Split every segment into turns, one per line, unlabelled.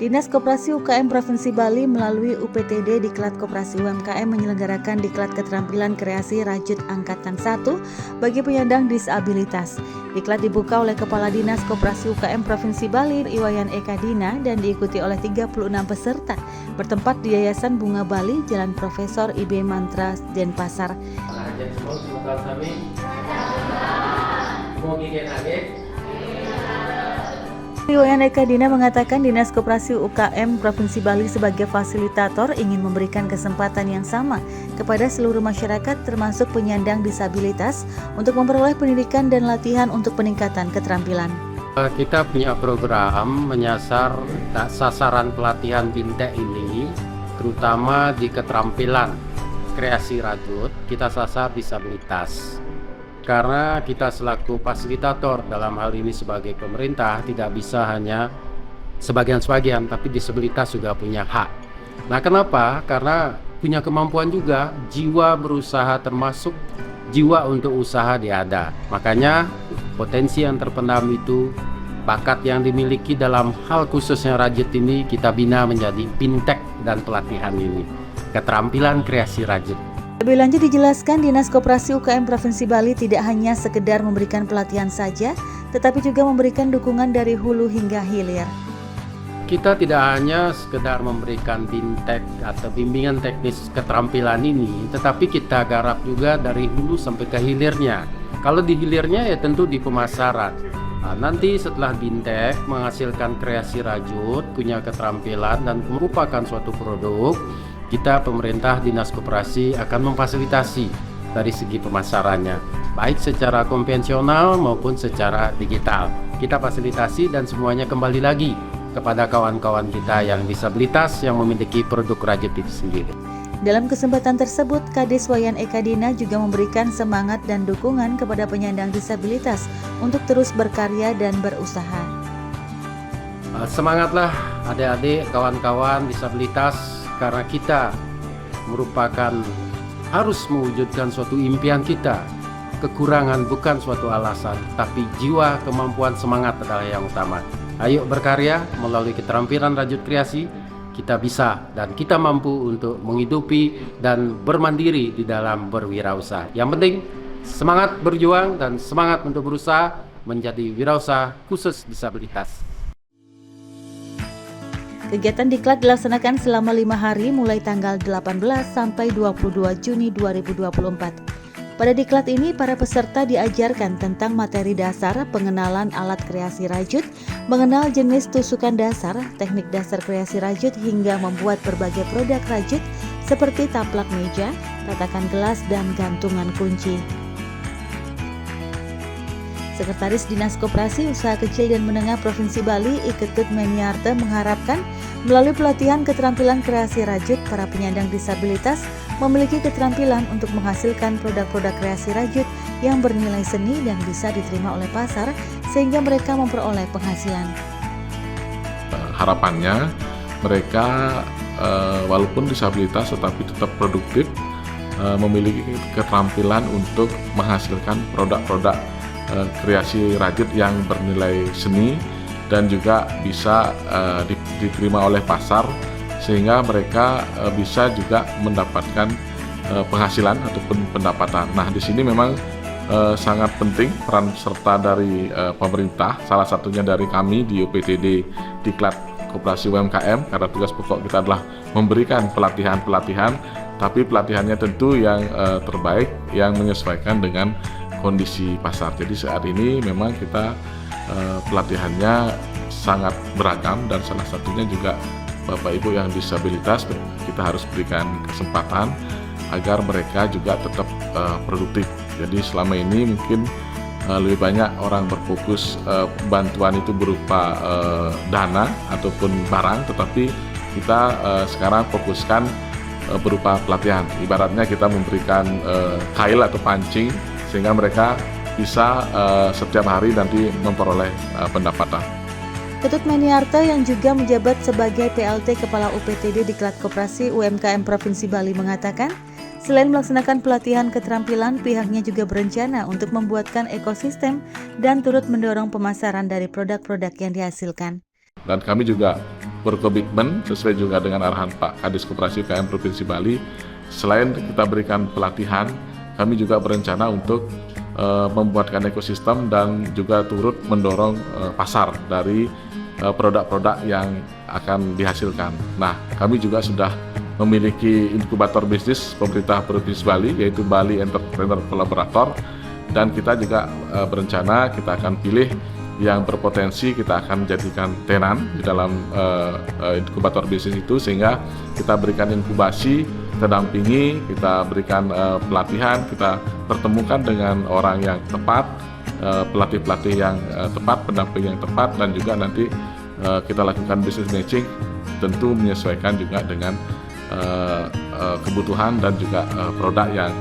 Dinas Koperasi UKM Provinsi Bali melalui UPTD Diklat Koperasi UMKM menyelenggarakan Diklat Keterampilan Kreasi Rajut Angkatan 1 bagi penyandang disabilitas. Diklat dibuka oleh Kepala Dinas Koperasi UKM Provinsi Bali, Iwayan Eka Dina, dan diikuti oleh 36 peserta bertempat di Yayasan Bunga Bali, Jalan Profesor IB Mantra, Denpasar. Iwayan Eka Dina mengatakan Dinas Koperasi UKM Provinsi Bali sebagai fasilitator ingin memberikan kesempatan yang sama kepada seluruh masyarakat termasuk penyandang disabilitas untuk memperoleh pendidikan dan latihan untuk peningkatan keterampilan.
Kita punya program menyasar sasaran pelatihan BINTEK ini terutama di keterampilan kreasi rajut, kita sasar disabilitas. Karena kita selaku fasilitator dalam hal ini sebagai pemerintah tidak bisa hanya sebagian-sebagian, tapi disabilitas juga punya hak. Nah, kenapa? Karena punya kemampuan juga, jiwa berusaha termasuk jiwa untuk usaha dia ada. Makanya potensi yang terpendam itu, bakat yang dimiliki dalam hal khususnya rajut ini kita bina menjadi BINTEK dan pelatihan ini, keterampilan kreasi rajut.
Lebih lanjut dijelaskan Dinas Koperasi UKM Provinsi Bali tidak hanya sekedar memberikan pelatihan saja, tetapi juga memberikan dukungan dari hulu hingga hilir.
Kita tidak hanya sekedar memberikan BINTEK atau bimbingan teknis keterampilan ini, tetapi kita garap juga dari hulu sampai ke hilirnya. Kalau di hilirnya ya tentu di pemasaran. Nah, nanti setelah BINTEK menghasilkan kreasi rajut, punya keterampilan dan merupakan suatu produk, kita pemerintah Dinas Koperasi akan memfasilitasi dari segi pemasarannya, baik secara konvensional maupun secara digital. Kita fasilitasi dan semuanya kembali lagi kepada kawan-kawan kita yang disabilitas yang memiliki produk rajut itu sendiri.
Dalam kesempatan tersebut, Kadis Wayan Eka Dina juga memberikan semangat dan dukungan kepada penyandang disabilitas untuk terus berkarya dan berusaha.
Semangatlah adik-adik, kawan-kawan disabilitas, karena kita merupakan harus mewujudkan suatu impian kita. Kekurangan bukan suatu alasan, tapi jiwa, kemampuan, semangat adalah yang utama. Ayo berkarya melalui keterampilan rajut kreasi, kita bisa dan kita mampu untuk menghidupi dan bermandiri di dalam berwirausaha. Yang penting semangat berjuang dan semangat untuk berusaha menjadi wirausaha khusus disabilitas.
Kegiatan Diklat dilaksanakan selama 5 hari mulai tanggal 18 sampai 22 Juni 2024. Pada Diklat ini, para peserta diajarkan tentang materi dasar pengenalan alat kreasi rajut, mengenal jenis tusukan dasar, teknik dasar kreasi rajut, hingga membuat berbagai produk rajut seperti taplak meja, tatakan gelas, dan gantungan kunci. Sekretaris Dinas Koperasi Usaha Kecil dan Menengah Provinsi Bali, Iketut Meniarte, mengharapkan melalui pelatihan keterampilan kreasi rajut, para penyandang disabilitas memiliki keterampilan untuk menghasilkan produk-produk kreasi rajut yang bernilai seni dan bisa diterima oleh pasar sehingga mereka memperoleh penghasilan.
Harapannya mereka walaupun disabilitas tetapi tetap produktif, memiliki keterampilan untuk menghasilkan produk-produk kreasi rajut yang bernilai seni dan juga bisa diterima oleh pasar sehingga mereka bisa juga mendapatkan penghasilan ataupun pendapatan. Nah, di sini memang sangat penting peran serta dari pemerintah, salah satunya dari kami di UPTD Diklat Koperasi UMKM, karena tugas pokok kita adalah memberikan pelatihan-pelatihan, tapi pelatihannya tentu yang terbaik yang menyesuaikan dengan kondisi pasar. Jadi saat ini memang kita pelatihannya sangat beragam dan salah satunya juga Bapak Ibu yang disabilitas kita harus berikan kesempatan agar mereka juga tetap produktif. Jadi selama ini mungkin lebih banyak orang berfokus bantuan itu berupa dana ataupun barang, tetapi kita sekarang fokuskan berupa pelatihan. Ibaratnya kita memberikan kail atau pancing sehingga mereka bisa setiap hari nanti memperoleh pendapatan.
Ketut Meniarte yang juga menjabat sebagai PLT Kepala UPTD Diklat Koperasi UMKM Provinsi Bali mengatakan, selain melaksanakan pelatihan keterampilan, pihaknya juga berencana untuk membuatkan ekosistem dan turut mendorong pemasaran dari produk-produk yang dihasilkan.
Dan kami juga berkomitmen sesuai juga dengan arahan Pak Kadis Koperasi UKM Provinsi Bali. Selain kita berikan pelatihan, kami juga berencana untuk membuatkan ekosistem dan juga turut mendorong pasar dari produk-produk yang akan dihasilkan. Nah, kami juga sudah memiliki inkubator bisnis pemerintah Provinsi Bali, yaitu Bali Entrepreneur Collaborator, dan kita juga berencana kita akan pilih yang berpotensi, kita akan jadikan tenan di dalam inkubator bisnis itu, sehingga kita berikan inkubasi, kita dampingi, kita berikan pelatihan, kita pertemukan dengan orang yang tepat, pelatih-pelatih yang tepat, pendamping yang tepat, dan juga nanti kita lakukan business matching, tentu menyesuaikan juga dengan kebutuhan dan juga produk yang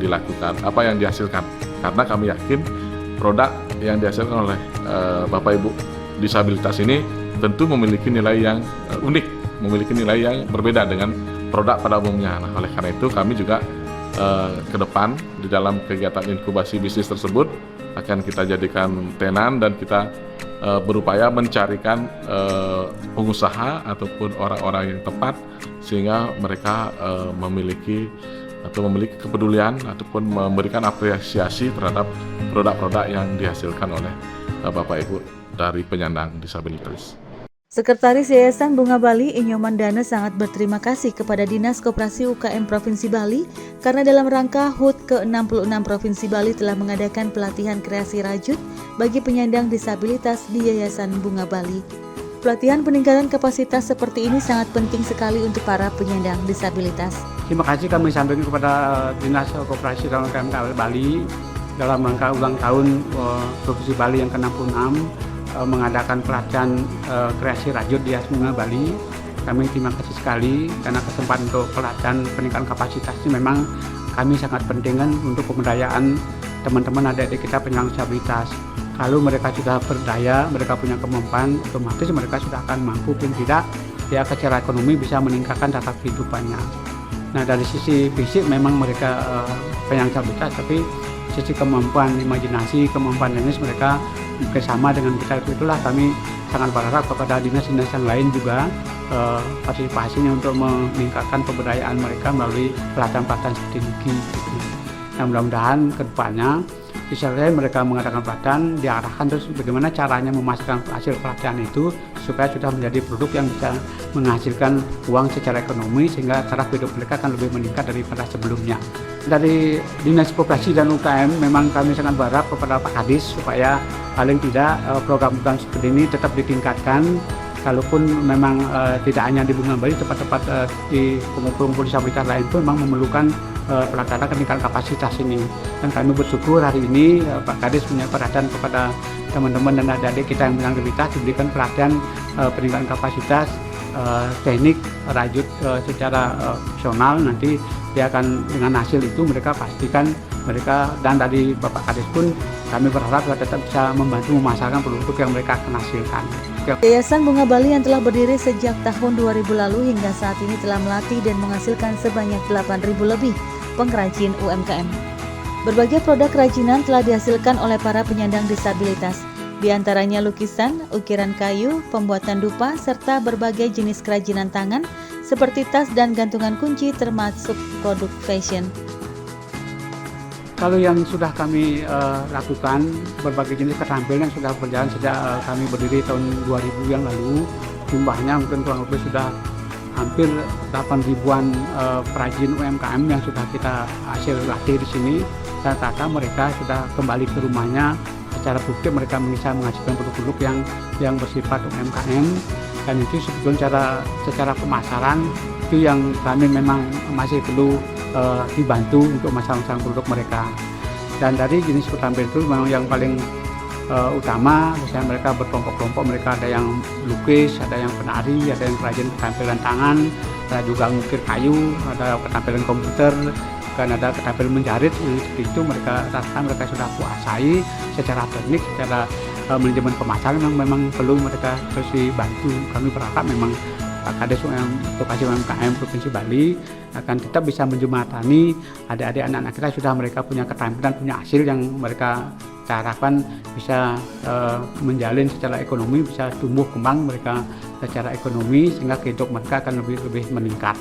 dilakukan, apa yang dihasilkan. Karena kami yakin produk yang dihasilkan oleh Bapak Ibu disabilitas ini tentu memiliki nilai yang unik, memiliki nilai yang berbeda dengan produk pada umumnya. Nah, oleh karena itu kami juga ke depan di dalam kegiatan inkubasi bisnis tersebut akan kita jadikan tenan, dan kita berupaya mencarikan pengusaha ataupun orang-orang yang tepat sehingga mereka memiliki kepedulian ataupun memberikan apresiasi terhadap produk-produk yang dihasilkan oleh Bapak Ibu dari penyandang disabilitas.
Sekretaris Yayasan Bunga Bali, Inyoman Dana, sangat berterima kasih kepada Dinas Koperasi UKM Provinsi Bali karena dalam rangka HUT ke-66 Provinsi Bali telah mengadakan pelatihan kreasi rajut bagi penyandang disabilitas di Yayasan Bunga Bali. Pelatihan peningkatan kapasitas seperti ini sangat penting sekali untuk para penyandang disabilitas.
Terima kasih kami sampaikan kepada Dinas Koperasi dan UKM Bali dalam rangka ulang tahun Provinsi Bali yang ke-66 mengadakan pelatihan kreasi rajut di Yayasan Bunga Bali. Kami terima kasih sekali karena kesempatan untuk pelatihan peningkatan kapasitas ini memang kami sangat pentingkan untuk pemberdayaan teman-teman adik-adik kita penyandang disabilitas. Kalau mereka sudah berdaya, mereka punya kemampuan, otomatis mereka sudah akan mampu pun tidak, ya secara ekonomi bisa meningkatkan taraf kehidupannya. Nah, dari sisi fisik memang mereka penyandang disabilitas, tapi sisi kemampuan imajinasi, kemampuan teknis mereka bersama dengan kita. Itulah kami sangat berharap kepada dinas-dinas yang lain juga partisipasinya untuk meningkatkan pemberdayaan mereka melalui pelatihan-pelatihan seperti ini. Nah, mudah-mudahan ke depannya bisa mereka mengadakan pelatihan, diarahkan terus bagaimana caranya memasarkan hasil pelatihan itu supaya sudah menjadi produk yang bisa menghasilkan uang secara ekonomi sehingga taraf hidup mereka akan lebih meningkat daripada sebelumnya. Dari Dinas Koperasi dan UKM memang kami sangat berharap kepada Pak Kadis supaya paling tidak program-program seperti ini tetap ditingkatkan. Kalaupun memang tidak hanya di Bunga Bali, tempat-tempat di pengumpul disabilitas lain pun memang memerlukan pelaksanaan peningkatan kapasitas ini. Dan kami bersyukur hari ini Pak Kadis punya perhatian kepada teman-teman dan adik-adik kita yang penyandang disabilitas diberikan pelatihan peningkatan kapasitas teknik rajut secara opsional. Nanti dia akan dengan hasil itu mereka pastikan mereka, dan dari Bapak Kadis pun kami berharap tetap bisa membantu memasarkan produk yang mereka akan hasilkan.
Yayasan Bunga Bali yang telah berdiri sejak tahun 2000 lalu hingga saat ini telah melatih dan menghasilkan sebanyak 8.000 lebih pengrajin UMKM. Berbagai produk kerajinan telah dihasilkan oleh para penyandang disabilitas, di antaranya lukisan, ukiran kayu, pembuatan dupa, serta berbagai jenis kerajinan tangan seperti tas dan gantungan kunci termasuk produk fashion.
Kalau yang sudah kami lakukan, berbagai jenis keterampilan yang sudah berjalan sejak kami berdiri tahun 2000 yang lalu, jumlahnya mungkin kurang lebih sudah hampir 8.000-an perajin UMKM yang sudah kita hasil latih di sini. Rata-rata mereka sudah kembali ke rumahnya secara produktif, mereka bisa menghasilkan produk-produk yang bersifat UMKM, dan itu sebetulnya secara pemasaran itu yang kami memang masih perlu dibantu untuk masalah-masalah produk mereka. Dan dari jenis keterampilan itu memang yang paling utama, misalnya mereka berkelompok-kelompok, mereka ada yang lukis, ada yang penari, ada yang perajin keterampilan tangan, ada juga ngukir kayu, ada keterampilan komputer, kan ada keterampilan menjahit. Seperti itu mereka sudah kuasai secara teknik, secara manajemen pemasaran memang perlu mereka terus dibantu. Kami berharap memang Pak Kadis Koperasi UMKM Provinsi Bali akan tetap bisa menjembatani adik-adik anak-anak kita sudah mereka punya keterampilan, punya hasil yang mereka kita harapkan bisa menjalin secara ekonomi, bisa tumbuh kembang mereka secara ekonomi sehingga kehidupan mereka akan lebih meningkat.